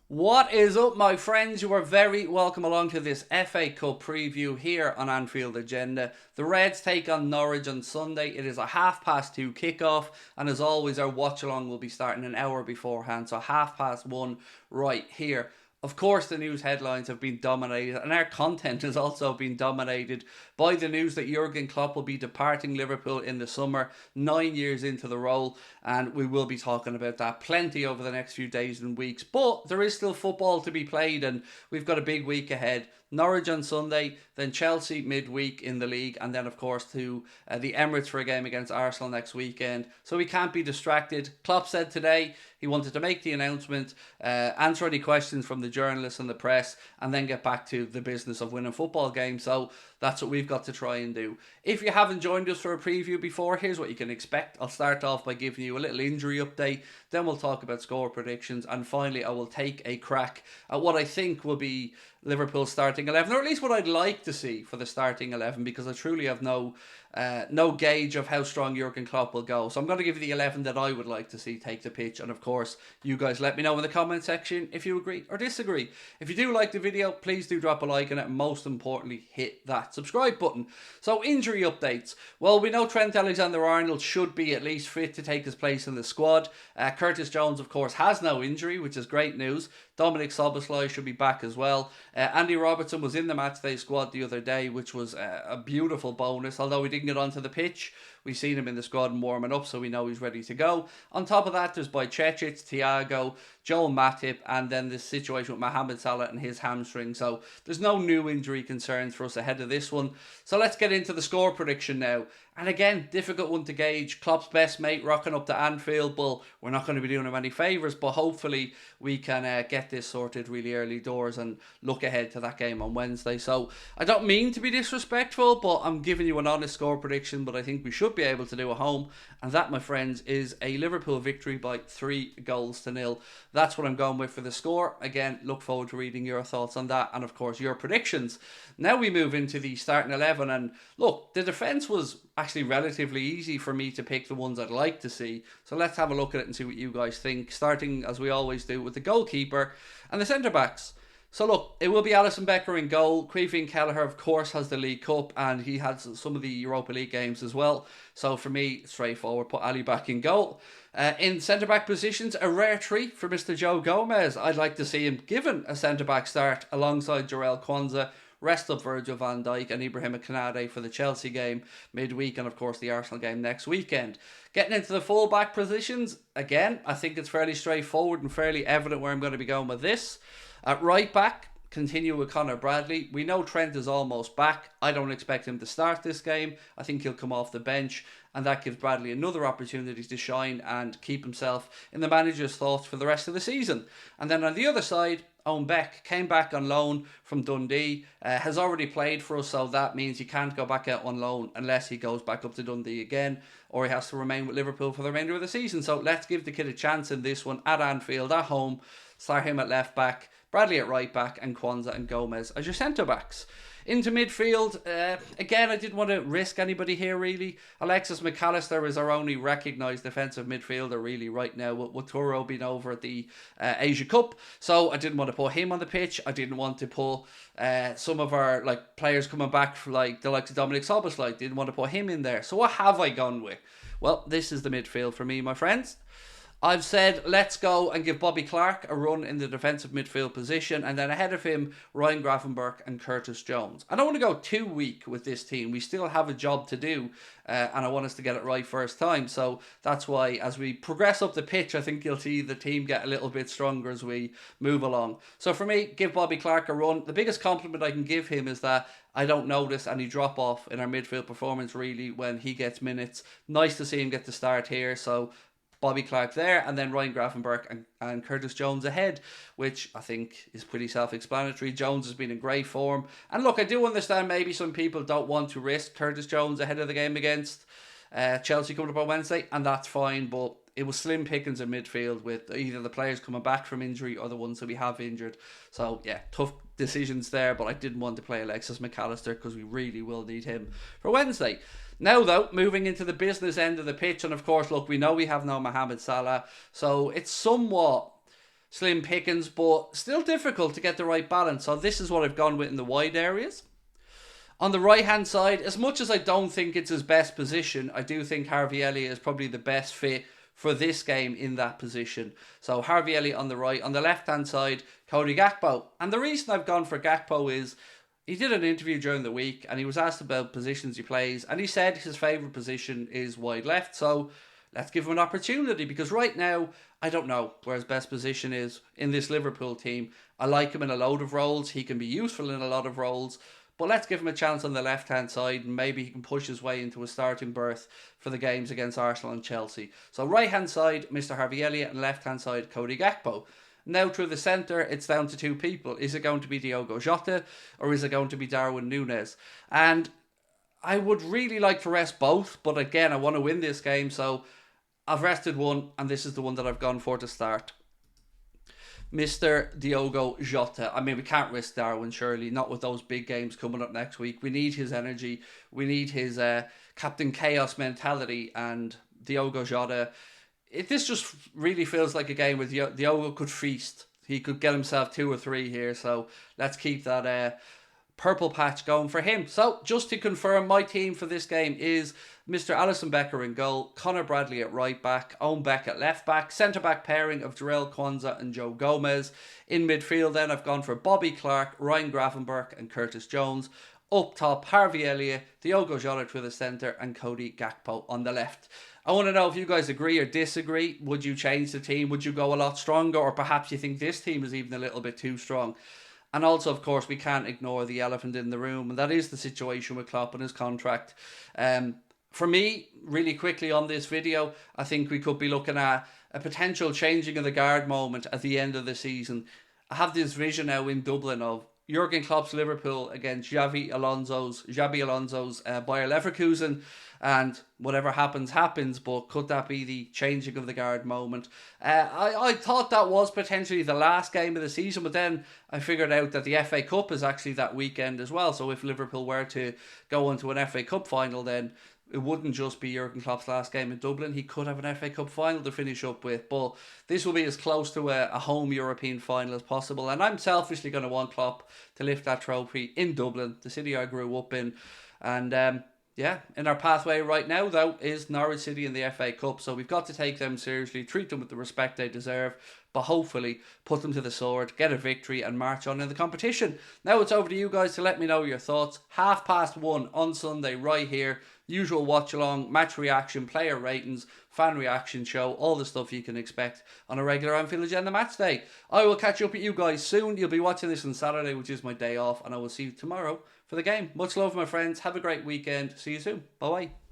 What is up, my friends? You are very welcome along to this FA Cup preview here on Anfield Agenda. The Reds take on Norwich on Sunday. It is a 2:30 kickoff, and as always, our watch along will be starting an hour beforehand, so 1:30 right here. Of course, the news headlines have been dominated, and our content has also been dominated by the news that Jurgen Klopp will be departing Liverpool in the summer, 9 years into the role, and we will be talking about that plenty over the next few days and weeks. But there is still football to be played, and we've got a big week ahead. Norwich on Sunday, then Chelsea midweek in the league, and then of course to the Emirates for a game against Arsenal next weekend. So we can't be distracted. Klopp said today he wanted to make the announcement, answer any questions from the journalists and the press, and then get back to the business of winning football games. So that's what we've got to try and do. If you haven't joined us for a preview before, here's what you can expect. I'll start off by giving you a little injury update, then we'll talk about score predictions, and finally I will take a crack at what I think will be Liverpool's starting 11, or at least what I'd like to see for the starting 11, because I truly have no gauge of how strong Jurgen Klopp will go. So I'm going to give you the 11 that I would like to see take the pitch, and of course you guys let me know in the comment section if you agree or disagree. If you do like the video, please do drop a like on it, and most importantly hit that subscribe button. So injury updates. Well, we know Trent Alexander-Arnold should be at least fit to take his place in the squad. Curtis Jones of course has no injury, which is great news. Dominic Szoboszlai should be back as well. Andy Robertson was in the matchday squad the other day, which was a beautiful bonus. Although we didn't get onto the pitch, we've seen him in the squad and warming up, so we know he's ready to go. On top of that, there's Bajcetic, Thiago, Joel Matip, and then this situation with Mohamed Salah and his hamstring. So there's no new injury concerns for us ahead of this one. So let's get into the score prediction now. And again, difficult one to gauge. Klopp's best mate rocking up to Anfield. Well, we're not going to be doing him any favours, but hopefully we can get this sorted really early doors and look ahead to that game on Wednesday. So I don't mean to be disrespectful, but I'm giving you an honest score prediction, but I think we should be able to do at home. And that, my friends, is a Liverpool victory by 3-0. That's what I'm going with for the score. Again, look forward to reading your thoughts on that, and of course your predictions. Now we move into the starting 11, and look, the defence was actually relatively easy for me to pick the ones I'd like to see. So let's have a look at it and see what you guys think. Starting, as we always do, with the goalkeeper and the centre-backs. So look, it will be Alisson Becker in goal. Queefing Kelleher, of course, has the League Cup, and he had some of the Europa League games as well. So for me, straightforward, put Ali back in goal. In centre-back positions, a rare treat for Mr. Joe Gomez. I'd like to see him given a centre-back start alongside Jarell Quansah. Rest up Virgil van Dijk and Ibrahim Konate for the Chelsea game midweek, and of course the Arsenal game next weekend. Getting into the full-back positions, again, I think it's fairly straightforward and fairly evident where I'm going to be going with this. At right back, continue with Connor Bradley. We know Trent is almost back. I don't expect him to start this game. I think he'll come off the bench, and that gives Bradley another opportunity to shine and keep himself in the manager's thoughts for the rest of the season. And then on the other side, Owen Beck came back on loan from Dundee, has already played for us, so that means he can't go back out on loan unless he goes back up to Dundee again, or he has to remain with Liverpool for the remainder of the season. So let's give the kid a chance in this one at Anfield, at home. Start him at left back, Bradley at right back, and Quansah and Gomez as your centre backs. Into midfield, again, I didn't want to risk anybody here really. Alexis McAllister is our only recognised defensive midfielder really right now, with Turo being over at the Asia Cup. So I didn't want to put him on the pitch. I didn't want to put some of our players coming back, like the likes of Dominic Szoboszlai. Didn't want to put him in there. So what have I gone with? Well, this is the midfield for me, my friends. I've said let's go and give Bobby Clark a run in the defensive midfield position, and then ahead of him Ryan Gravenberch and Curtis Jones. I don't want to go too weak with this team. We still have a job to do, and I want us to get it right first time. So that's why as we progress up the pitch, I think you'll see the team get a little bit stronger as we move along. So for me, give Bobby Clark a run. The biggest compliment I can give him is that I don't notice any drop off in our midfield performance really when he gets minutes. Nice to see him get the start here. So Bobby Clark there, and then Ryan Gravenberch and Curtis Jones ahead, which I think is pretty self-explanatory. Jones has been in great form. And look, I do understand maybe some people don't want to risk Curtis Jones ahead of the game against Chelsea coming up on Wednesday, and that's fine, but it was slim pickings in midfield with either the players coming back from injury or the ones that we have injured. So yeah, tough decisions there, but I didn't want to play Alexis McAllister because we really will need him for Wednesday. Now, though, moving into the business end of the pitch, and of course, look, we know we have no Mohamed Salah, so it's somewhat slim pickings, but still difficult to get the right balance. So this is what I've gone with in the wide areas. On the right hand side, as much as I don't think it's his best position, I do think Harvey Elliott is probably the best fit for this game in that position. So Harvey Elliott on the right. On the left hand side, Cody Gakpo. And the reason I've gone for Gakpo is he did an interview during the week and he was asked about positions he plays, and he said his favourite position is wide left. So let's give him an opportunity, because right now I don't know where his best position is in this Liverpool team. I like him in a load of roles. He can be useful in a lot of roles. But let's give him a chance on the left-hand side, and maybe he can push his way into a starting berth for the games against Arsenal and Chelsea. So right-hand side, Mr. Harvey Elliott, and left-hand side, Cody Gakpo. Now through the centre, it's down to two people. Is it going to be Diogo Jota, or is it going to be Darwin Núñez? And I would really like to rest both, but again, I want to win this game, so I've rested one, and this is the one that I've gone for to start. Mr. Diogo Jota. I mean, we can't risk Darwin, surely, not with those big games coming up next week. We need his energy. We need his Captain Chaos mentality, and Diogo Jota. This just really feels like a game where Diogo could feast. He could get himself 2 or 3 here, so let's keep that purple patch going for him. So, just to confirm, my team for this game is Mr. Alisson Becker in goal, Connor Bradley at right back, Owen Beck at left back, centre back pairing of Jarell Quansah and Joe Gomez. In midfield then, I've gone for Bobby Clark, Ryan Gravenberch and Curtis Jones. Up top, Harvey Elliott, Diogo Jota through the centre, and Cody Gakpo on the left. I want to know if you guys agree or disagree. Would you change the team? Would you go a lot stronger? Or perhaps you think this team is even a little bit too strong? And also, of course, we can't ignore the elephant in the room, and that is the situation with Klopp and his contract. For me, really quickly on this video, I think we could be looking at a potential changing of the guard moment at the end of the season. I have this vision now in Dublin of Jurgen Klopp's Liverpool against Xabi Alonso's Bayer Leverkusen, and whatever happens, happens, but could that be the changing of the guard moment? I thought that was potentially the last game of the season, but then I figured out that the FA Cup is actually that weekend as well, so if Liverpool were to go into an FA Cup final, then it wouldn't just be Jurgen Klopp's last game in Dublin. He could have an FA Cup final to finish up with, but this will be as close to a home European final as possible, and I'm selfishly going to want Klopp to lift that trophy in Dublin, the city I grew up in. And yeah, in our pathway right now, though, is Norwich City in the FA Cup, so we've got to take them seriously, treat them with the respect they deserve, but hopefully put them to the sword, get a victory and march on in the competition. Now it's over to you guys to let me know your thoughts. 1:30 on Sunday right here. Usual watch along, match reaction, player ratings, fan reaction show, all the stuff you can expect on a regular Anfield Agenda match day. I will catch up with you guys soon. You'll be watching this on Saturday, which is my day off, and I will see you tomorrow for the game. Much love, my friends. Have a great weekend. See you soon. Bye-bye.